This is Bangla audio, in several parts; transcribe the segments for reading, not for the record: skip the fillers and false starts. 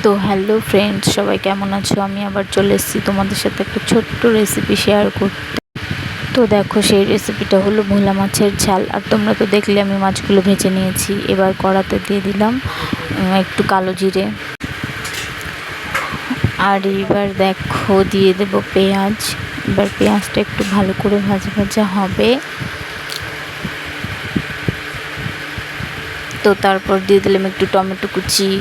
তো হ্যালো ফ্রেন্ডস, সবাই কেমন আছো? আমি আবার চলে এসেছি তোমাদের সাথে একটা ছোট্ট রেসিপি শেয়ার করতে। তো দেখো, সেই রেসিপিটা হলো ভোলা মাছের ঝাল। আর তোমরা তো দেখলে আমি মাছগুলো ভেজে নিয়েছি। এবার কড়াতে দিয়ে দিলাম একটু কালো জিরে। আর এবার দেখো দিয়ে দেব পেঁয়াজ। এবার পেঁয়াজটা একটু ভালো করে ভাজা ভাজা হবে। তো তারপর দিয়ে দিলাম একটু টমেটো কুচি।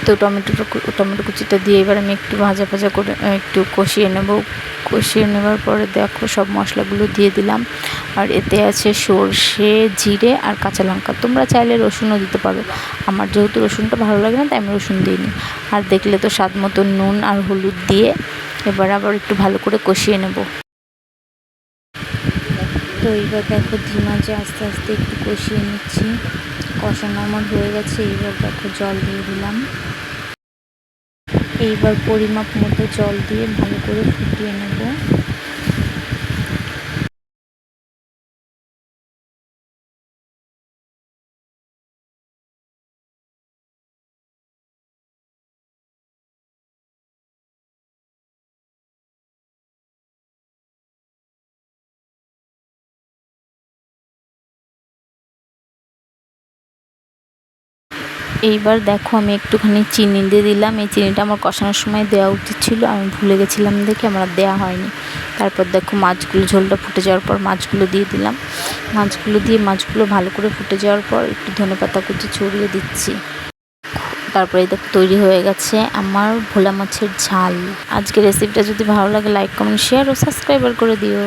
তো টমেটো কুচিটা দিয়ে এবার আমি একটু ভাজা ভাজা করে একটু কষিয়ে নেবার পরে দেখো সব মশলাগুলো দিয়ে দিলাম। আর এতে আছে সর্ষে, জিরে আর কাঁচা লঙ্কা। তোমরা চাইলে রসুনও দিতে পারো। আমার যেহেতু রসুনটা ভালো লাগে না, তাই আমি রসুন দিইনি। আর দেখলে তো স্বাদ মতো নুন আর হলুদ দিয়ে এবার আবার একটু ভালো করে কষিয়ে নেব। তো এইবার দেখো ধিমা যে আস্তে আস্তে একটু কষিয়ে নিচ্ছি। কষানো আমার হয়ে গেছে। এইবার দেখো জল দিয়ে দিলাম। এইবার পরিমাপ মতো জল দিয়ে ভালো করে ফুটিয়ে নেব। এইবার দেখো আমি একটুখানি চিনি দিয়ে দিলাম। এই চিনিটা আমার কষানোর সময় দেওয়া উচিত ছিল, আমি ভুলে গেছিলাম দেখে আমার দেওয়া হয়নি। তারপর দেখো মাছগুলো, ঝোলটা ফুটে যাওয়ার পর মাছগুলো দিয়ে দিলাম। মাছগুলো ভালো করে ফুটে যাওয়ার পর একটু ধনেপাতা কুচি ছড়িয়ে দিচ্ছি। তারপরে দেখো তৈরি হয়ে গেছে আমার ভোলা মাছের ঝাল। আজকের রেসিপিটা যদি ভালো লাগে লাইক, কমেন্ট, শেয়ার ও সাবস্ক্রাইবার করে দিও।